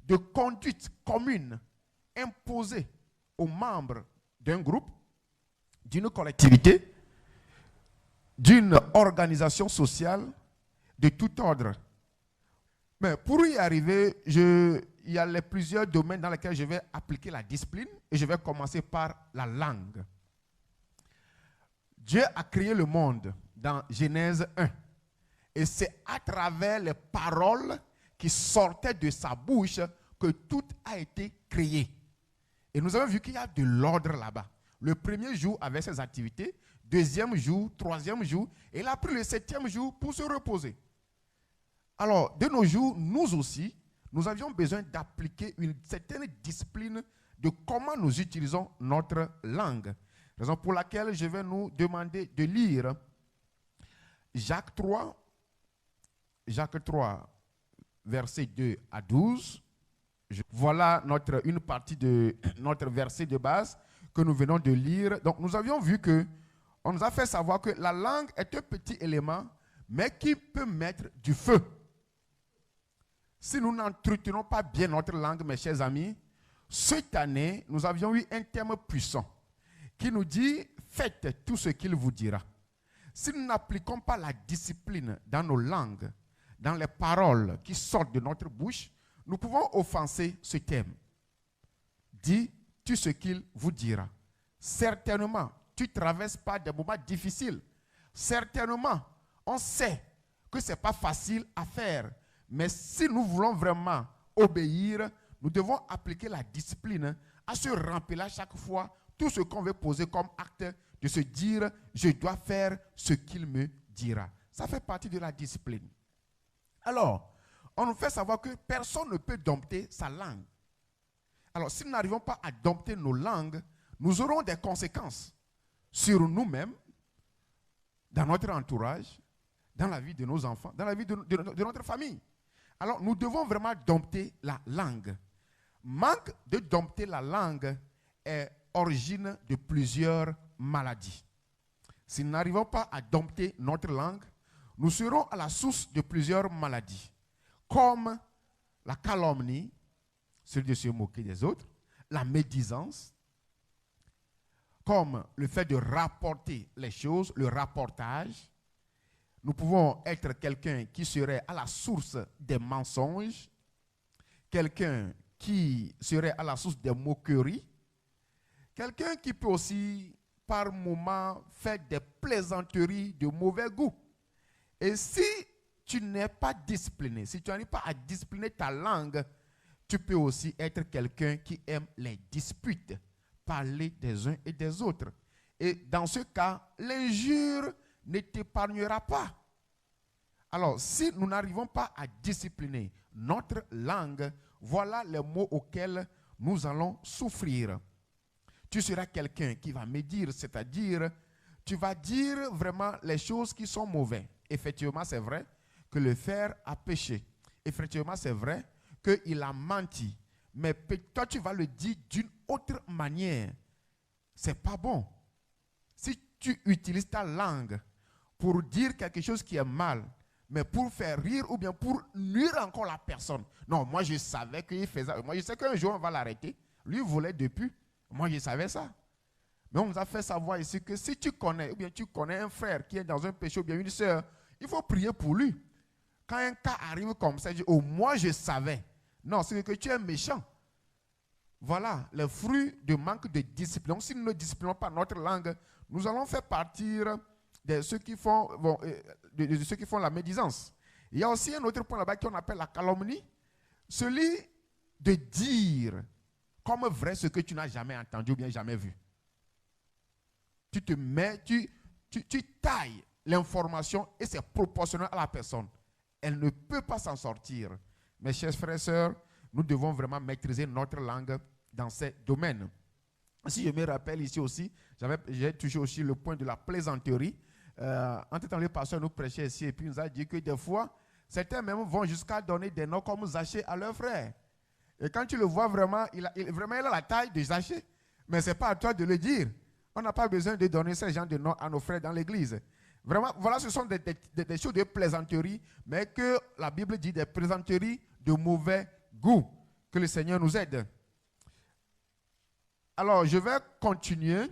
de conduite commune imposée aux membres d'un groupe, d'une collectivité, d'une organisation sociale de tout ordre. Mais pour y arriver, il y a plusieurs domaines dans lesquels je vais appliquer la discipline et je vais commencer par la langue. Dieu a créé le monde dans Genèse 1 et c'est à travers les paroles qui sortaient de sa bouche que tout a été créé. Et nous avons vu qu'il y a de l'ordre là-bas. Le premier jour avait ses activités, deuxième jour, troisième jour, et il a pris le 7e jour pour se reposer. Alors, de nos jours, nous aussi, nous avions besoin d'appliquer une certaine discipline de comment nous utilisons notre langue. Raison pour laquelle je vais nous demander de lire Jacques 3, versets 2 à 12. Voilà une partie de notre verset de base que nous venons de lire. Donc, nous avions vu que on nous a fait savoir que la langue est un petit élément, mais qui peut mettre du feu. Si nous n'entretenons pas bien notre langue, mes chers amis, cette année, nous avions eu un thème puissant qui nous dit « Faites tout ce qu'il vous dira ». Si nous n'appliquons pas la discipline dans nos langues, dans les paroles qui sortent de notre bouche, nous pouvons offenser ce thème. Dis tout ce qu'il vous dira. Certainement, tu ne traverses pas des moments difficiles. Certainement, on sait que ce n'est pas facile à faire. Mais si nous voulons vraiment obéir, nous devons appliquer la discipline à se rappeler à chaque fois tout ce qu'on veut poser comme acte, de se dire « je dois faire ce qu'il me dira ». Ça fait partie de la discipline. Alors, on nous fait savoir que personne ne peut dompter sa langue. Alors, si nous n'arrivons pas à dompter nos langues, nous aurons des conséquences sur nous-mêmes, dans notre entourage, dans la vie de nos enfants, dans la vie de notre famille. Alors, nous devons vraiment dompter la langue. Manque de dompter la langue est origine de plusieurs maladies. Si nous n'arrivons pas à dompter notre langue, nous serons à la source de plusieurs maladies, comme la calomnie, celui de se moquer des autres, la médisance, comme le fait de rapporter les choses, le rapportage. Nous pouvons être quelqu'un qui serait à la source des mensonges, quelqu'un qui serait à la source des moqueries, quelqu'un qui peut aussi, par moments, faire des plaisanteries de mauvais goût. Et si tu n'es pas discipliné, si tu n'arrives pas à discipliner ta langue, tu peux aussi être quelqu'un qui aime les disputes, parler des uns et des autres. Et dans ce cas, l'injure ne t'épargnera pas. Alors, si nous n'arrivons pas à discipliner notre langue, voilà les mots auxquels nous allons souffrir. Tu seras quelqu'un qui va médire, c'est-à-dire, tu vas dire vraiment les choses qui sont mauvaises. Effectivement, c'est vrai que le fer a péché. Effectivement, c'est vrai qu'il a menti. Mais toi, tu vas le dire d'une autre manière. C'est pas bon. Si tu utilises ta langue pour dire quelque chose qui est mal, mais pour faire rire ou bien pour nuire encore la personne. Non, moi je savais qu'il faisait ça. Moi je sais qu'un jour on va l'arrêter. Lui voulait depuis. Moi je savais ça. Mais on nous a fait savoir ici que si tu connais, ou bien tu connais un frère qui est dans un péché ou bien une sœur, il faut prier pour lui. Quand un cas arrive comme ça, je dis, oh moi je savais. Non, c'est que tu es méchant. Voilà, le fruit de manque de discipline. Donc, si nous ne disciplinons pas notre langue, nous allons faire partir de ceux qui font, de ceux qui font la médisance. Il y a aussi un autre point là-bas qu'on appelle la calomnie. Celui de dire comme vrai ce que tu n'as jamais entendu ou bien jamais vu. Tu te mets, tu tailles l'information et c'est proportionnel à la personne. Elle ne peut pas s'en sortir. Mes chers frères et sœurs, nous devons vraiment maîtriser notre langue dans ces domaines. Si je me rappelle ici aussi, j'ai toujours aussi le point de la plaisanterie. En tout temps, le pasteur nous prêchait ici et puis il nous a dit que des fois, certains même vont jusqu'à donner des noms comme Zaché à leur frère. Et quand tu le vois vraiment, il a la taille de Zaché. Mais ce n'est pas à toi de le dire. On n'a pas besoin de donner ce genre de noms à nos frères dans l'église. Vraiment, voilà, ce sont des choses de plaisanterie, mais que la Bible dit des plaisanteries de mauvais goût. Que le Seigneur nous aide. Alors, je vais continuer